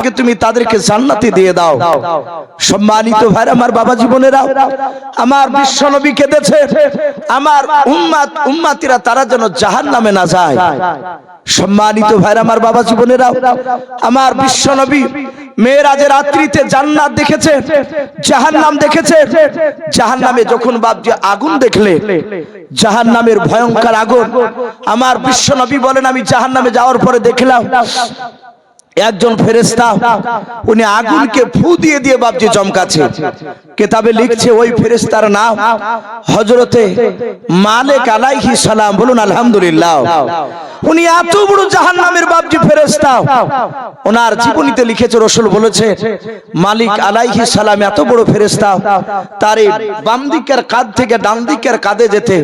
থেকে তুমি তাদেরকে জান্নাতে দিয়ে দাও। সম্মানিত ভাই আমার বাবা জীবনেরা, আমার বিশ্ব নবী কেঁদেছে আমার উম্মাতিরা তারা যেন জাহান্নামে না যায়। সম্মানিত ভাই আমার বাবা জীবনেরা, আমার বিশ্ব নবী মেরাজের রাত্রিতে জান্নাত দেখেছে, জাহান্নাম দেখেছে। জাহান্নামে যখন বাপজি আগুন দেখলে, জাহান্নামের ভয়ঙ্কর আগুন, আমার বিশ্ব নবী বলেন আমি জাহান্নামে যাওয়ার পরে দেখলাম একজন ফেরেশতা উনি আগুনকে ফু দিয়ে দিয়ে বাপজি চমকাচ্ছে। কিতাবে লিখছে ওই ফেরেশতার নাম হযরতে মালিক আলাইহিস সালাম। বলুন আলহামদুলিল্লাহ। উনি এত বড় জাহান্নামের বাপজি ফেরেশতা, ওনার জীবনীতে লিখেছে রাসূল বলেছে মালিক আলাইহিস সালাম এত বড় ফেরেশতা, তার বাম দিকের কাঁধ থেকে ডান দিকের কাঁধে যেতে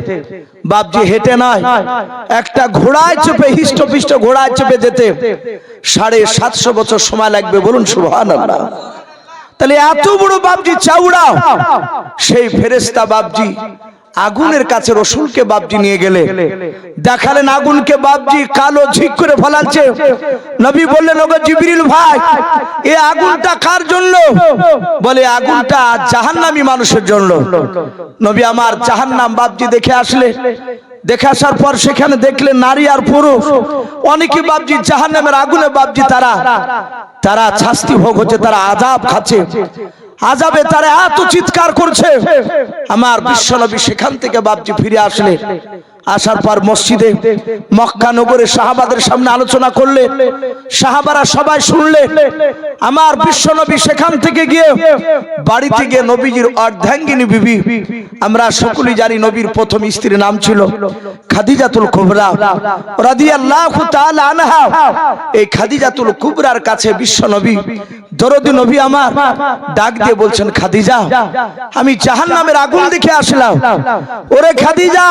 বাপজি হেঁটে নয়, একটা ঘোড়ায় চেপে হিষ্টপিষ্ট ঘোড়ায় চেপে যেতে 750 বছর সময় লাগবে। বলুন সুবহানাল্লাহ। তাহলে এত বড় বাপজি চাউড়া সেই ফেরেশতা বাপজি আগুনের কাছে রসুলকে বাপজি নিয়ে গেলে দেখালেন আগুনকে বাপজি কালো ঝিক করে ফেলাচ্ছে। নবী বললেন ওগো জিবরিল ভাই, এই আগুনটা কার জন্য? বলে আগুনটা জাহান্নামী মানুষের জন্য। নবী আমার জাহান্নাম বাপজি দেখে আসলে, দেখে আসার পর সেখানে দেখলেন নারী আর পুরুষ অনেকে বাপজি জাহান্নামের আগুনে বাপজি তারা শাস্তি ভোগ হচ্ছে, তারা আযাব খাচ্ছে। আযাবে তারা এত চিৎকার করছে। আমার বিশ্বনবী সেখান থেকে বাপজি ফিরে আসলে, আসার পর মসজিদে মক্কা নগরে সাহাবাদের সামনে আলোচনা করলে, সাহাবারা সবাই শুনলে। আমার বিশ্বনবী সেখান থেকে গিয়ে বাড়িতে গিয়ে নবীজির অর্ধাঙ্গিনী বিবি, আমরা সকলেই জানি নবীর প্রথম স্ত্রীর নাম ছিল খাদিজাতুল কুবরা রাদিয়াল্লাহু তাআলা আনহা। এই খাদিজাতুল কুবরার কাছে বিশ্বনবী দরদি নবী আমার ডাক দিয়ে বলছেন খাদিজা, আমি জাহান্নামের আগুন দেখে আসলাম। ওরে খাদিজা,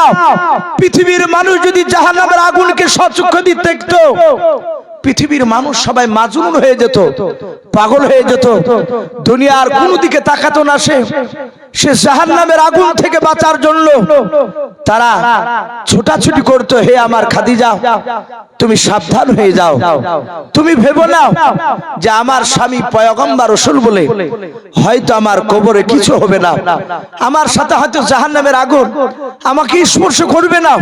পৃথিবীর মানুষ যদি জাহান্নামের আগুনকে সচক্ষে দেখতো, পৃথিবীর মানুষ সবাই মাজনুন হয়ে যেত, পাগল হয়ে যেত, দুনিয়ার কোন দিকে তাকাতো না। সে জাহান্নামের আগুন থেকে বাঁচার জন্য তারা ছোটাছুটি করতো। হে আমার খাদিজা, তুমি সাবধান হয়ে যাও, তুমি ভেবো না যে আমার স্বামী পয়গম্বর রাসূল বলে হয়তো আমার কবরে কিছু হবে না, আমার সাথে হয়তো জাহান্নামের আগুন আমাকে স্পর্শ করবে না।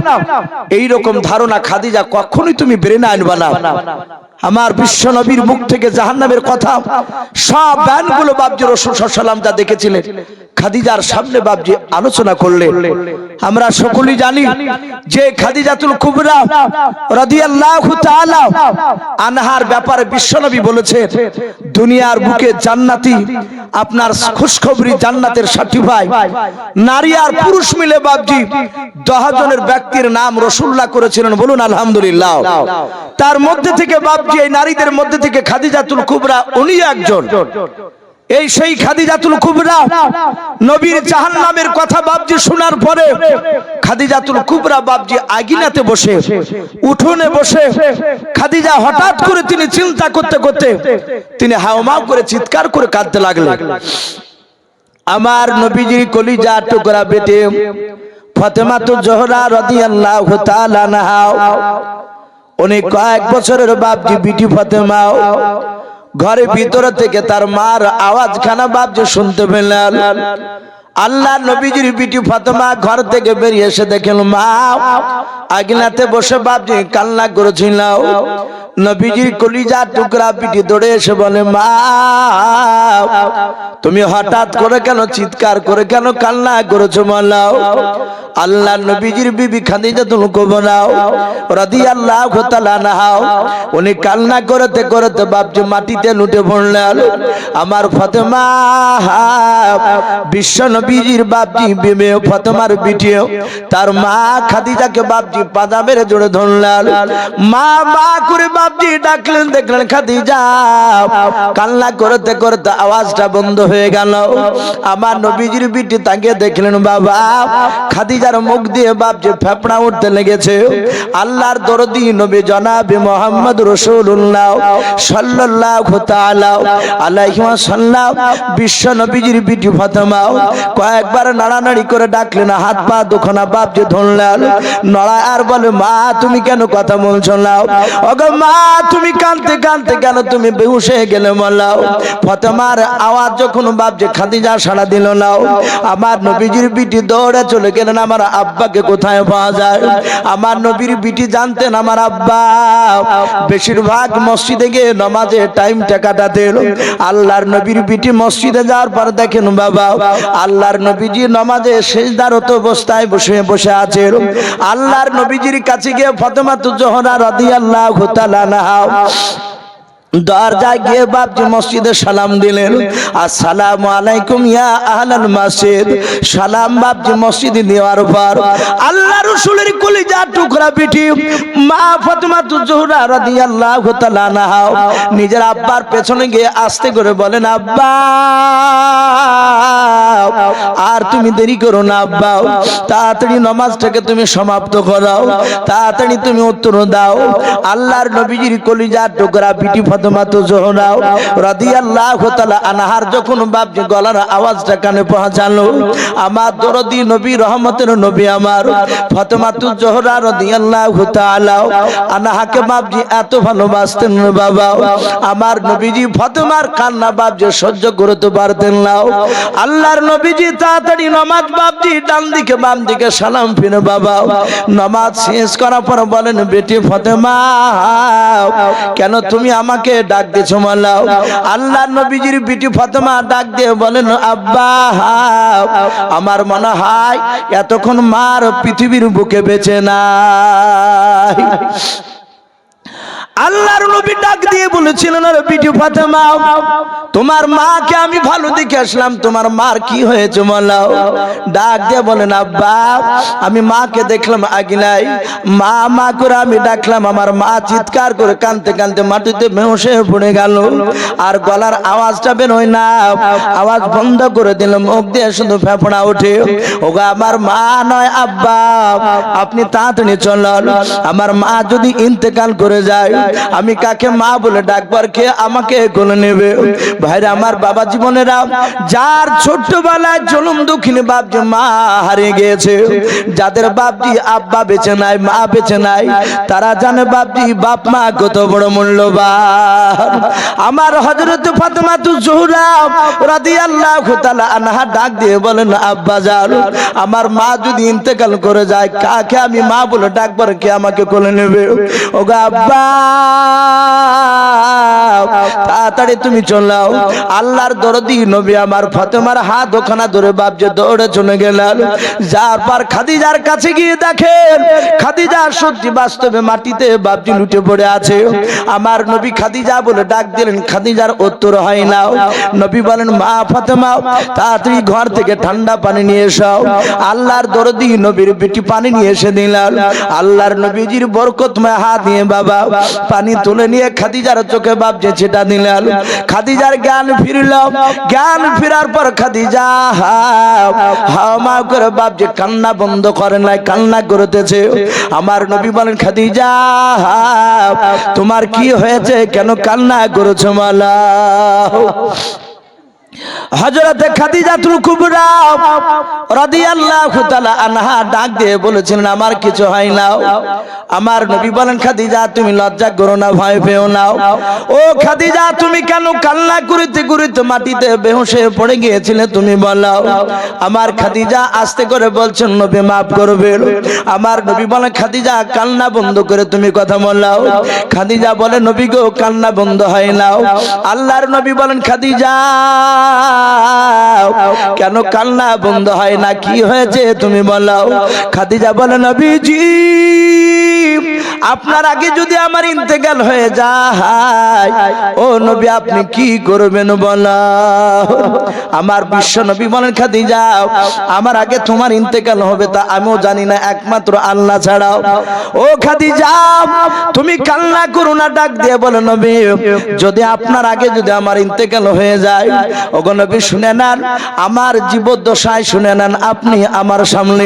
এই রকম ধারণা খাদিজা কখনোই তুমি ব্রেনে আনবা না। আমার বিশ্ব নবীর মুখ থেকে জাহান্নামের কথা সব বয়ানগুলো বাপজি রাসূল সাল্লাল্লাহু আলাইহি ওয়াসাল্লাম যা দেখেছিলেন খাদিজার সামনে বাপজি আলোচনা করলে। আমরা সকলেই জানি যে খাদিজাতুল কুবরা রাদিয়াল্লাহু তাআলা আনহার ব্যাপারে বিশ্বনবী বলেছেন দুনিয়ার বুকে জান্নাতি আপনার খুশখবরি জান্নাতের সার্টিফাই নারী আর পুরুষ মিলে বাপজি 10 জনের ব্যক্তির নাম রাসূলুল্লাহ করেছিলেন। বলুন আলহামদুলিল্লাহ। তার মধ্যে থেকে বাপজি এই নারীদের মধ্যে থেকে খাদিজাতুল কুবরা উনি একজন। এই সেই খাদিজাতুল কুবরা নবীর জাহান্নামের কথা বাপজি শোনার পরে খাদিজাতুল কুবরা বাপজি আগিনাতে বসে, উঠোনে বসে খাদিজা হঠাৎ করে তিনি চিন্তা করতে করতে তিনি হাওমাও করে চিৎকার করে কাঁদতে লাগলেন। আমার নবীজির কলিজা টুকরা বেটে ফাতেমাতুজ জোহরা রাদিয়াল্লাহু তাআলা আনহা, উনি কয়েক বছরের বাপজি বিটি ফাতেমা ঘরের ভিতর থেকে তার মার আওয়াজ খানা বাপজি শুনতে পেলেন। আল্লাহ নবীজির বিটি ফাতেমা ঘর থেকে বেরিয়ে এসে দেখেন মা আগিনাতে বসে বাপজি কান্না করেছিল। নবীজির কলিজা টুকরা বিটি দৌড়ে এসে বলে মা তুমি হঠাৎ করে কেন চিৎকার করে কেন কান্না করেছো বলো। আল্লাহ নবীজির বিবি খাদিজাতুল কুবরা রাদিয়াল্লাহু তাআলা আনহা উনি কান্না করতে করতে বাপজি মাটিতে লুটে পড়লেন। আমার ফাতেমা বিশ্ব নবীজির বাপজি বিবি ফাতেমার বিটি তার মা খাদিজাকে বাপজি পাজা মেরে জোরে ধরলেন। মা মা করে বাপজি ডাকলেন, দেখলেন খাদিজা কান্না করতে করতে আওয়াজটা বন্ধ হয়ে গেল। আমার নবীজির বিটি তাকে দেখলেন বাবা খাদিজার মুখ দিয়ে বাপজি ফেপড়া উঠতে লেগেছে। আল্লাহর দরদি নবী জনাবে মুহাম্মদ রাসূলুল্লাহ সাল্লাল্লাহু তাআলা আলাইহি ওয়াসাল্লাম বিশ্ব নবীজির বিটি ফাতেমা কয়েকবার নাড়ানাড়ি করে ডাকলেন, হাত পা দুখানা বাপজি ধরলেন, নড়া আর বলে মা তুমি কেন কথা বলছো না? ওগো মা মা তুমি কাঁদতে কাঁদতে কেন তুমি বেহুশ হয়ে গেলে বলাও। ফাতেমার আওয়াজ যখন বাপজি খাদিজা সাড়া দিল না, আমার নবীজির বিটি দৌড়ে চলে গেলেন আমার আব্বাকে কোথায় পাওয়া যায়। আমার নবীর বিটি জানতেন আমার আব্বা বেশিরভাগ মসজিদে গিয়ে নামাজে টাইমটা কাটাতেন। আল্লাহর নবীর বিটি মসজিদে যাওয়ার পর দেখেন বাবা আল্লাহর নবীজি নামাজে সিজদারত অবস্থায় বসে বসে আছেন। আল্লাহর নবীজির কাছে গিয়ে ফাতেমাতুজ জোহরা রাদিয়াল্লাহু তাআলা আনহা দরজায় গিয়ে বাপজি মসজিদে সালাম দিলেন, আসসালামু আলাইকুম ইয়া আহলাল মসজিদ। সালাম বাপজি মসজিদে দেওয়ার পর আল্লাহ রাসূলের কলিজার টুকরা বিটি মা ফাতেমাতুজ জোহরা রাদিয়াল্লাহু তাআলা আনহা নিজের আব্বার পেছনে গিয়ে আস্তে করে বলেন, আব্বা আর তুমি দেরি করো না আব্বা, তাড়াতাড়ি নামাজটাকে তুমি সমাপ্ত করাও, তাড়াতাড়ি তুমি উত্তর দাও। আল্লাহর নবীজির কলিজার টুকরা বিটি ফাতেমাতুজ জোহরা রাদিয়াল্লাহু তাআলা আনহার যখন বাপজি গলার আওয়াজটা কানে পৌঁছালো, আমার দরদি নবী রহমতের নবী আমার ফাতেমাতুজ জোহরা রাদিয়াল্লাহু তাআলা আনহাকে বাপজি এত ভালোবাসতেন বাবা। আমার নবীজি ফাতেমার কান্না বাপজি সহ্য করতে পারতেন না। আল্লাহর নবীজি তাড়াতাড়ি নামাজ বাপজি ডান দিকে বাম দিকে সালাম ফিরে বাবা নামাজ শেষ করার পর বলেন, বেটি ফাতেমা কেন তুমি আমাকে ডাক দিয়েছো মালাও। আল্লাহর নবীজির বিটি ফাতেমা ডাক দিয়ে বলেন, আব্বা আমার মনে হয় এতক্ষণ মার পৃথিবীর বুকে বেঁচে নাই। আল্লাহর নবী ডাক দিয়ে বলেছিলেন, আরে বিটি ফাতেমা তোমার মাকে আমি ভালো দেখে আসলাম, তোমার মার কি হয়েছে বলো। ডাক দিয়ে বলেন, আব্বা আমি মাকে দেখলাম আগে নাই, মা মা করে আমি ডাকলাম, আমার মা চিৎকার করে কাঁদতে কাঁদতে মাটিতে বেহুশ হয়ে পড়ে গেল, আর গলার আওয়াজটা বের হয় না, আওয়াজ বন্ধ করে দিলাম, মুখ দিয়ে শুধু ফেফড়া ওঠে। ওগো আমার মা নয় আব্বা, আপনি তাড়াতাড়ি চলুন, আমার মা যদি ইন্তেকাল করে যায় আমি কাকে মা বলে ডাকবার, কে আমাকে কোলে নেবে। ভাইরা আমার বাবা জীবনেরা যার ছোট্টবেলায় জনম দুঃখিনী বাপজি মা হারিয়ে গিয়েছে, যাদের বাপজি আব্বা বেঁচে নাই মা বেঁচে নাই, তারা জানে বাপজি বাপ মা কত বড় মূল্যবান। আমার হযরত ফাতেমাতুজ জোহরা রাদিয়াল্লাহু তাআলা আনহা ডাক দিয়ে বলেন, আব্বা জান আমার মা যদি ইন্তেকাল করে যায় কাকে আমি মা বলে ডাকবার, কে আমাকে কোলে নেবে। ওগো আব্বা তাড়াতাড়ি তুমি চলাও। আল্লাহর দরদি নবী আমার ফাতেমার হাত ওখানা ধরে বাপজি দৌড়ে চলে গেলেন। যার পর খাদিজার কাছে গিয়ে দেখেন খাদিজা সত্যি বাস্তবে মাটিতে বাপজি লুটে পড়ে আছে। আমার নবী খাদিজা বলে ডাক দিলেন, খাদিজার উত্তর হয় না। নবী বলেন, মা ফাতেমা তাড়াতাড়ি ঘর থেকে ঠান্ডা পানি নিয়ে এসো। আল্লাহর দরদি নবীর বেটি পানি নিয়ে এসে দিলেন। আল্লাহর নবীজির বরকতময় হাত দিয়ে বাবা পানি তুলে নিয়ে খাদিজার চোখে বাপজি ছিটা দিলেন। খাদিজার জ্ঞান ফিরল, জ্ঞান ফেরার পর খাদিজা হাওয়া করে বাপজি কান্না বন্ধ করে নাই, কান্না করতেছে। আমার নবী বলেন, খাদিজা তোমার কি হয়েছে, কেন কান্না করেছো মালা। হযরতে খাদিজাতুল কুবরা রাদিয়াল্লাহু তাআলা আনহা ডাক দিয়ে বলেছিলেন, আমার কিছু হয় না। আমার নবী বলেন, খাদিজা তুমি লজ্জা করো না, ভয় পেও না। ও খাদিজা তুমি কেন কান্না করতে করতে মাটিতে বেহুশ হয়ে পড়ে গিয়েছিলে তুমি বলো। আমার খাদিজা আস্তে করে বলছেন, নবী maaf করবেন। আমার নবী বলেন, খাদিজা কান্না বন্ধ করে তুমি কথা বলো। খাদিজা বলে, নবী গো কান্না বন্ধ হয় না। আল্লাহর নবী বলেন, খাদিজা কেন কান্না বন্ধ হয় না, কি হয়েছে তুমি বলো। খাদিজা বলে, নবীজি আপনার আগে যদি আমার ইন্তেকাল হয়ে যায় ও নবী আপনি কি করবেন বলো। আমার বিশ্ব নবী বলেন, খাদিজা আমার আগে তোমার ইন্তেকাল হবে তা আমিও জানি না, একমাত্র আল্লাহ ছাড়াও। ও খাদিজা তুমি কান্না করো না। ডাক দিয়ে বলো, নবী যদি আপনার আগে যদি আমার ইন্তেকাল হয়ে যায়, ওগো নবী শুনে নেন, আমার জীবদ্দশায় শুনে নেন, আপনি আমার সামনে,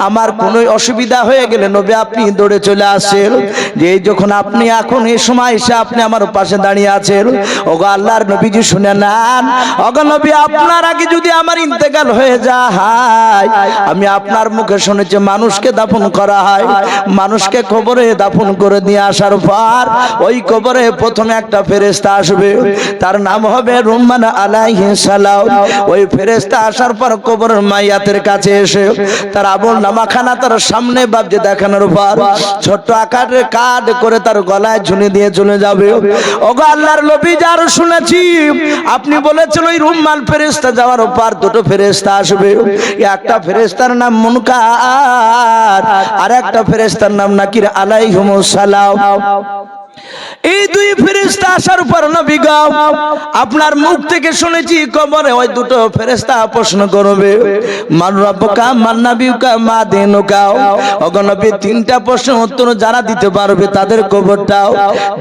আমার কোনো অসুবিধা হয়ে গেলে নবী আপনি দৌড়ে চলে আসেন। যে যখন আপনি এখন এই সময় এসে আপনি আমার পাশে দাঁড়িয়ে আছেন, ওগো আল্লাহর নবীজি শুনে নেন, ওগো নবী আপনার আগে যদি আমার ইন্তেকাল হয়ে যায়, আমি আপনার মুখে শুনেছি মানুষকে দাফন করা হয়, মানুষকে কবরে দাফন করে নিয়ে আসার পর ওই কবরে প্রথমে একটা ফেরেশতা আসবে, তার নাম হবে রুম্মান আলাইহিস সালাম। ওই ফেরেশতা আসার পর কবরের মাইয়াতের কাছে এসে তার আমল নামাখানা তার সামনে বাবজি দেখানোর পর ছোট্ট আকারে কাট করে তার গলায় ঝুলে দিয়ে চলে যাবে। ওগো আল্লাহর নবী, যার শুনেছি আপনি বলেছেন ওই রুম্মান ফেরেশতা যাওয়ার পর দুটো ফেরেশতা আসবে, একটা ফেরেশতার নাম মুনকার আর একটা ফেরেশতার নাম নাকির আলাইহিমুস সালাম। এই দুই ফেরেশতা আসার পর নবী গো আপনার মুখ থেকে শুনেছি কবরে ওই দুটো ফেরেশতা প্রশ্ন করবে, মান রাব্বুকা মান নাবিয়ুকা মা দীনুকা। ওগো নবী তিনটা প্রশ্নের উত্তর যারা দিতে পারবে তাদের কবরটাও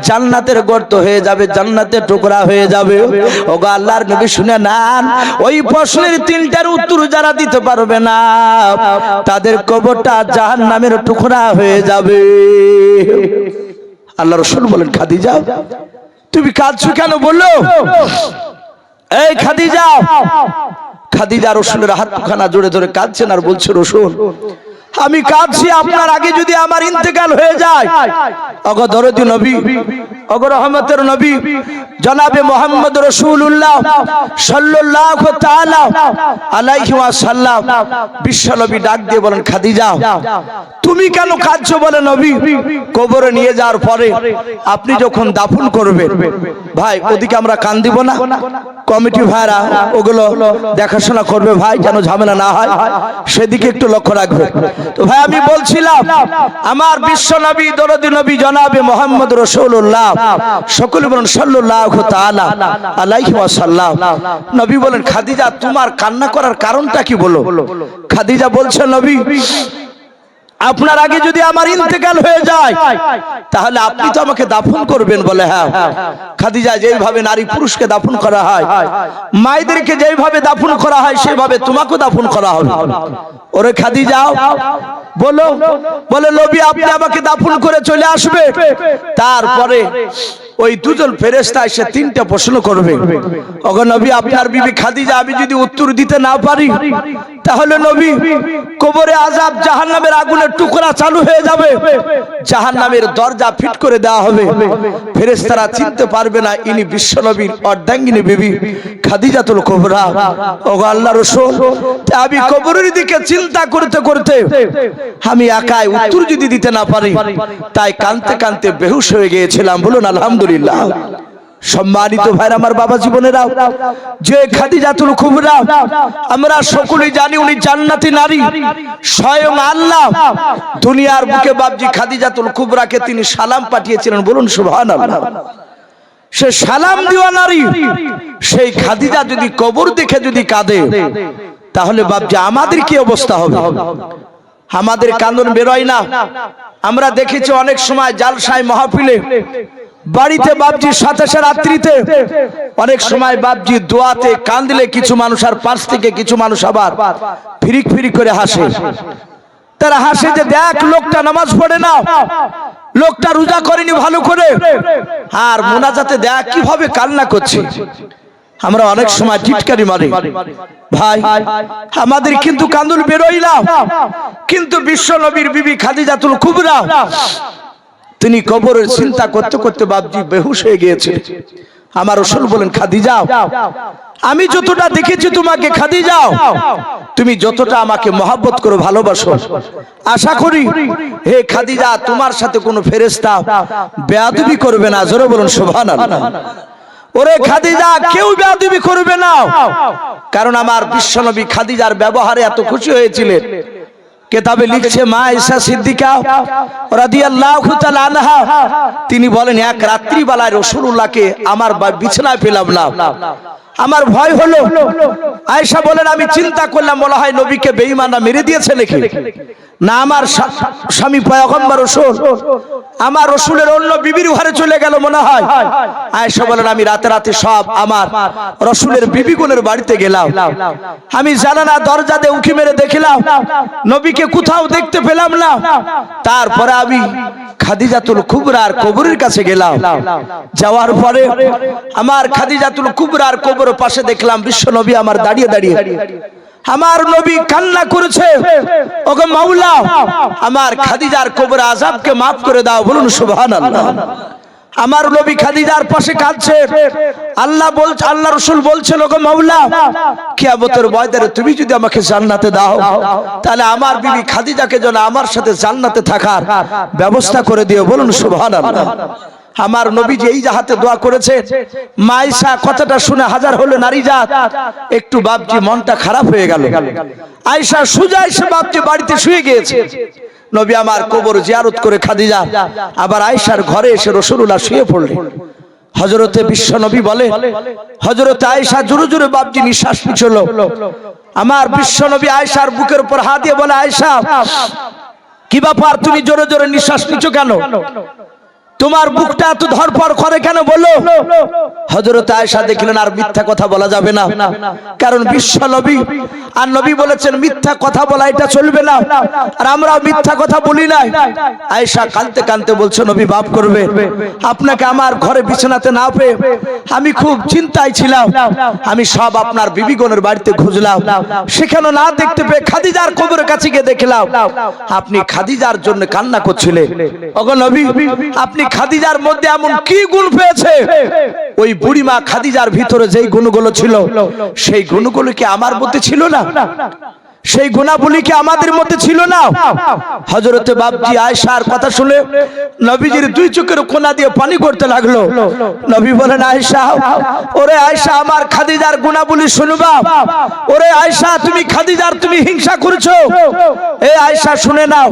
জান্নাতের গর্ত হয়ে যাবে, জান্নাতের টুকরা হয়ে যাবে। ওগো আল্লাহর নবী শুনে নেন, ওই প্রশ্নের তিনটার উত্তর যারা দিতে পারবে না তাদের কবরটা জাহান্নামের টুকরা হয়ে যাবে। আল্লাহ রাসূল বলেন, খাদিজা তুমি কাঁদছো কেন? বললো এই খাদিজা। খাদিজা রাসূলের হাত দুখানা জোরে ধরে কাঁদছেন আর বলছে, রাসূল আমি কাঁদছি আপনার আগে যদি আমার ইন্তেকাল হয়ে যায়। ওগো দরদি নবী, ওগো রহমতের নবী জনাবে মুহাম্মদ রাসূলুল্লাহ সাল্লাল্লাহু তাআলা আলাইহি ওয়াসাল্লাম বিশ্ব নবী ডাক দিয়ে বলেন, খাদিজা তুমি কেন কাঁদছো? বলে নবী কবরে নিয়ে যাওয়ার পরে আপনি যখন দাফন করবেন, ভাই ওদিকে আমরা কান দিব না, কমিটি ভাইরা ওগুলো দেখাশোনা করবে ভাই, যেন ঝামেলা না হয়, সেদিকে একটু লক্ষ্য রাখবে। তো ভাই আমি বলছিলাম আমার বিশ্ব নবী দরদি নবী জনাবে মুহাম্মদ রাসূলুল্লাহ সকলে বলেন সাল্লাল্লাহু তাআলা আলাইহি ওয়াসাল্লাম। নবী বলেন, খাদিজা তোমার কান্না করার কারণটা কি বলো? খাদিজা বলছে, নবী আপনার আগে যদি আমার ইন্তেকাল হয়ে যায় তাহলে আপনি তো আমাকে দাফন করবেন। বলে হ্যাঁ। খাদিজা যেইভাবে নারী পুরুষকে দাফন করা হয়, মায়েদেরকে যেইভাবে দাফন করা হয় সেভাবে তোমাকেও দাফন করা হবে। ওরে খাদিজা বলো, বলে নবী আপনি আমাকে দাফন করে চলে আসবে, তারপরে ওই দুজন ফেরেশতা এসে তিনটা প্রশ্ন করবে। ওগো নবী আপনার বিবি খাদিজা আমি যদি উত্তর দিতে না পারি তাহলে নবী কবরে আযাব জাহান্নামের আগুনের টুকরা চালু হয়ে যাবে, জাহান্নামের দরজা ফিট করে দেওয়া হবে, ফেরেশতারা চিনতে পারবে না ইনি বিশ্ব নবীর অর্ধাঙ্গিনী বিবি খাদিজাতুল কুবরা। ওগো আল্লাহর রাসূল আমি কবরের দিকে চিন্তা করতে করতে আমি একাই উত্তর যদি দিতে না পারি তাই কাঁদতে কাঁদতে বেহুশ হয়ে গিয়েছিলাম। বলুন আলহামদুলিল্লাহ। সম্মানিত ভাইরা আমার বাবা জীবনেরা, যে খাদিজাতুল কুবরা আমরা সকলেই জানি উনি জান্নাতি নারী, স্বয়ং আল্লাহ দুনিয়ার বুকে বাবজি খাদিজাতুল কুবরাকে তিনি সালাম পাঠিয়েছিলেন। বলুন সুবহানাল্লাহ। সে সালাম দেওয়া নারী, সেই খাদিজা যদি কবর দেখে যদি কাঁদে তাহলে বাবজি আমাদের কি অবস্থা হবে? আমাদের কান্দন বেরোয় না। আমরা দেখেছি অনেক সময় জালসায় মাহফিলে বাড়িতে বাবজি সাতাশে রাত্রিতে অনেক সময় বাবজি দোয়াতে কাঁদলে কিছু মানুষ আর পাশ থেকে কিছু মানুষ আবার ফিরিক ফিরিক করে হাসে। তারা হাসে যে দেখ লোকটা নামাজ পড়ে না, লোকটা রোজা করেনি ভালো করে, আর মোনাজাতে দেখ কিভাবে কান্না করছে। আমরা অনেক সময় টিটকারি মারি। ভাই আমাদের কিন্তু কান্দন বেরোয় না, কিন্তু বিশ্ব নবীর বিবি খাদিজাতুল কুবরা তিনি কবরের চিন্তা করতে করতে বাবজি বেহুশ হয়ে গিয়েছে। আমার রাসূল বলেন, খাদিজা আমি যতটা দেখেছি তোমাকে খাদিজা, তুমি যতটা আমাকে মহব্বত করো ভালোবাসো, আশা করি হে খাদিজা তোমার সাথে কোনো ফেরেশতা বেয়াদবি করবে না। জোরে বলুন সুবহানাল্লাহ। ওরে খাদিজা কেউ বেয়াদবি করবে না, কারণ আমার বিশ্বনবী খাদিজার ব্যবহারে এত খুশি হয়েছিলেন। কিতাবে লিখছে মা আয়েশা সিদ্দিকা রাদিয়াল্লাহু তাআলা আনহা তিনি বলেন, এক রাত্রি বেলায় রাসূলুল্লাহকে আমার বিছানায় পেলাম না, আমার ভয় হলো। আয়েশা বলেন আমি চিন্তা করলাম মনে হয় নবীকে বেঈমানরা মেরে দিয়েছে নাকি। না আমার স্বামী পয়গম্বর রাসূল, আমার রাসূলের অন্য বিবির ঘরে চলে গেল মনে হয়। আয়েশা বলেন আমি রাতে রাতে সব আমার রাসূলের বিবিগুনের বাড়িতে গেলাম। আমি জানালা দরজা দিয়ে উঁকি মেরে দেখলাম নবীকে কোথাও দেখতে পেলাম না। তারপরে আমি খাদিজাতুল কুবরার কবরের কাছে গেলাম। যাওয়ার পরে আমার খাদিজাতুল কুবরার কবরের পাশে দেখলাম বিশ্ব নবী আমার দাঁড়িয়ে দাঁড়িয়ে। আমার নবী কান্না করেছে, ওগো মাওলা আমার খাদিজার কবরে আযাবকে maaf করে দাও, বলুন সুবহানাল্লাহ। আমার নবী খাদিজার পাশে কাঁদছে। আল্লাহ রাসূল বলছেন, ওগো মাওলা কিয়ামতের ময়দানে তুমি যদি আমাকে জান্নাতে দাও তাহলে আমার বিবি খাদিজাকে যেন আমার সাথে জান্নাতে থাকার ব্যবস্থা করে দিও, বলুন সুবহানাল্লাহ। আমার নবীজি এই জাহাতে দোয়া করেছে। মাইশা কথাটা শুনে হাজার হলো নারী জাত একটু বাপজি মনটা খারাপ হয়ে গেল। আয়েশা সুজা এসে বাপজি বাড়িতে শুয়ে গিয়েছে। নবী আমার কবর জিয়ারত করে খাদিজা আবার আয়েশার ঘরে এসে রাসূলুল্লাহ শুয়ে পড়লেন। হযরতে বিশ্ব নবী বলে, হযরতে আয়েশা জোরে জোরে বাপজি নিঃশ্বাস নিচ্ছিল। আমার বিশ্ব নবী আয়েশার বুকের উপর হাত দিয়ে বলে, আয়েশা কি ব্যাপার, তুমি জোরে জোরে নিঃশ্বাস নিচ্ছ কেন? তোমার বুকটা এত ধরপড় করে কেন বলো? হযরত আয়েশা দেখলেন আর মিথ্যা কথা বলা যাবে না, কারণ বিশ্ব নবী আর নবী বলেছেন মিথ্যা কথা বলা এটা চলবে না, আর আমরা মিথ্যা কথা বলি না। আয়েশা কাঁদতে কাঁদতে বলছে, নবী মাফ করবে, আপনাকে আমার ঘরে বিছানাতে না পেয়ে আমি খুব চিন্তায় ছিলাম। আমি সব আপনার বিবিগণের বাড়িতে খুঁজলাম, সেখানে না দেখতে পেয়ে খাদিজার কবরের কাছে গিয়ে দেখলাম আপনি খাদিজার জন্য কান্না করছিলেন। ওগো নবী আপনি খাদিজার মধ্যে এমন কি গুণ পেয়েছে? ওই বুড়িমা খাদিজার ভিতরে যেই গুণগুলো ছিল সেই গুণগুলো কি আমার মধ্যে ছিল না? সেই গুণাবলী কি আমাদের মধ্যে ছিল না? হযরতে বাপজি আয়েশার কথা শুনে নবীজির দুই চোখের কোনা দিয়ে পানি পড়তে লাগলো। নবী বলেন, আয়েশা, ওরে আয়েশা আমার খাদিজার গুণাবলী শুনবা? ওরে আয়েশা তুমি খাদিজার তুমি হিংসা করেছো? এই আয়েশা শুনে নাও,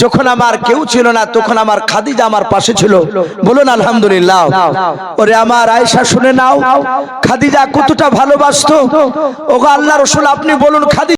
যখন আমার কেউ ছিল না তখন আমার খাদিজা আমার পাশে ছিল, বলুন আলহামদুলিল্লাহ। ওরে আমার আয়েশা শুনে নাও খাদিজা কতটা ভালোবাসতো। ওগো আল্লাহর রাসূল আপনি বলুন খাদিজা